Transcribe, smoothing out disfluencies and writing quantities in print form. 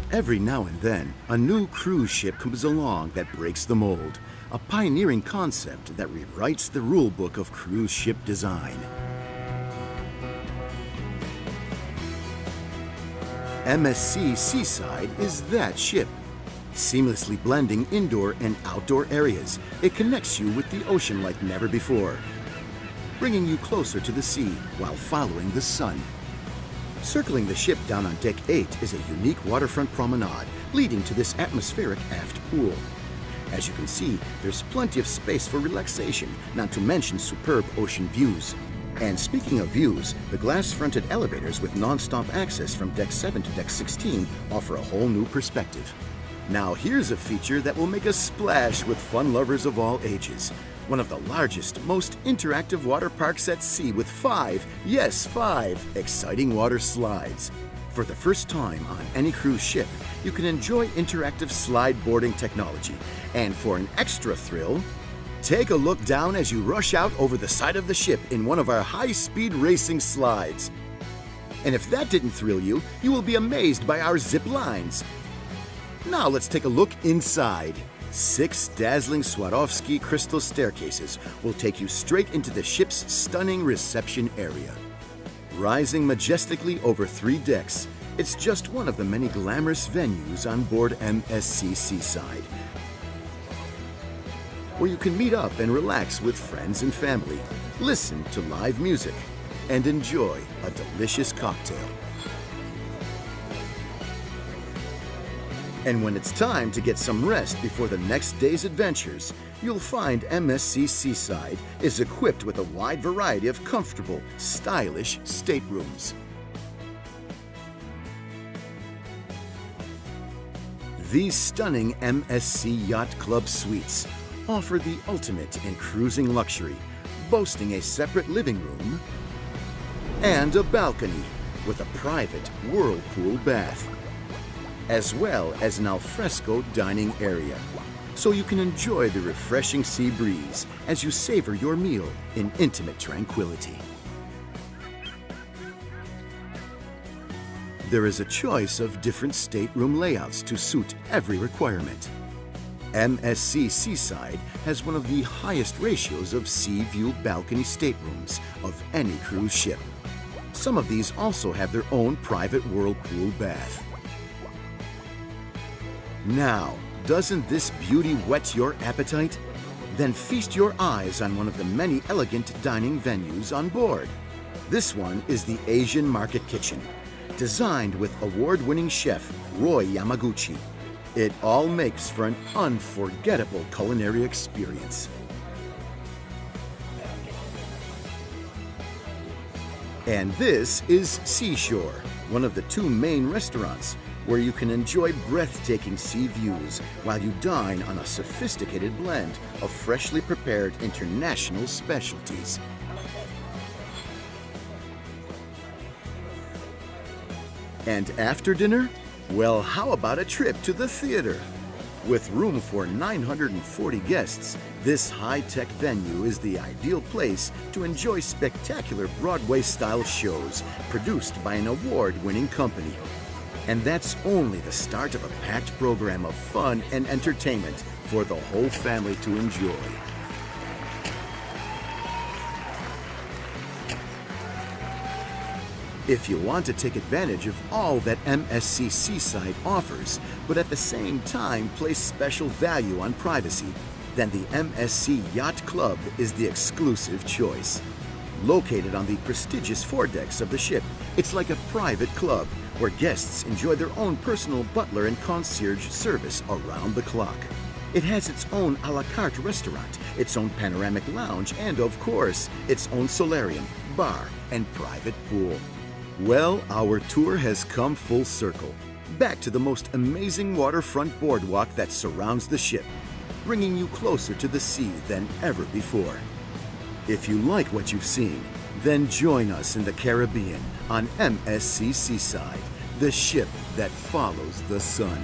Every now and then, a new cruise ship comes along that breaks the mold, a pioneering concept that rewrites the rulebook of cruise ship design. MSC Seaside is that ship. Seamlessly blending indoor and outdoor areas, it connects you with the ocean like never before, bringing you closer to the sea while following the sun. Circling the ship down on Deck 8 is a unique waterfront promenade leading to this atmospheric aft pool. As you can see, there's plenty of space for relaxation, not to mention superb ocean views. And speaking of views, the glass-fronted elevators with non-stop access from Deck 7 to Deck 16 offer a whole new perspective. Now here's a feature that will make a splash with fun lovers of all ages. One of the largest, most interactive water parks at sea with 5 exciting water slides. For the first time on any cruise ship, you can enjoy interactive slide boarding technology. And for an extra thrill, take a look down as you rush out over the side of the ship in one of our high-speed racing slides. And if that didn't thrill you, you will be amazed by our zip lines. Now let's take a look inside. 6 dazzling Swarovski crystal staircases will take you straight into the ship's stunning reception area. Rising majestically over 3 decks, it's just one of the many glamorous venues on board MSC Seaside, where you can meet up and relax with friends and family, listen to live music, and enjoy a delicious cocktail. And when it's time to get some rest before the next day's adventures, you'll find MSC Seaside is equipped with a wide variety of comfortable, stylish staterooms. These stunning MSC Yacht Club suites offer the ultimate in cruising luxury, boasting a separate living room and a balcony with a private whirlpool bath, as well as an alfresco dining area, so you can enjoy the refreshing sea breeze as you savor your meal in intimate tranquility. There is a choice of different stateroom layouts to suit every requirement. MSC Seaside has one of the highest ratios of sea view balcony staterooms of any cruise ship. Some of these also have their own private whirlpool bath. Now, doesn't this beauty whet your appetite? Then feast your eyes on one of the many elegant dining venues on board. This one is the Asian Market Kitchen, designed with award-winning chef Roy Yamaguchi. It all makes for an unforgettable culinary experience. And this is Seashore, one of the 2 main restaurants, where you can enjoy breathtaking sea views while you dine on a sophisticated blend of freshly prepared international specialties. And after dinner? Well, how about a trip to the theater? With room for 940 guests, this high-tech venue is the ideal place to enjoy spectacular Broadway-style shows produced by an award-winning company. And that's only the start of a packed program of fun and entertainment for the whole family to enjoy. If you want to take advantage of all that MSC Seaside offers, but at the same time place special value on privacy, then the MSC Yacht Club is the exclusive choice. Located on the prestigious foredecks of the ship, it's like a private club where guests enjoy their own personal butler and concierge service around the clock. It has its own a la carte restaurant, its own panoramic lounge, and of course, its own solarium, bar, and private pool. Well, our tour has come full circle, back to the most amazing waterfront boardwalk that surrounds the ship, bringing you closer to the sea than ever before. If you like what you've seen, then join us in the Caribbean on MSC Seaside, the ship that follows the sun.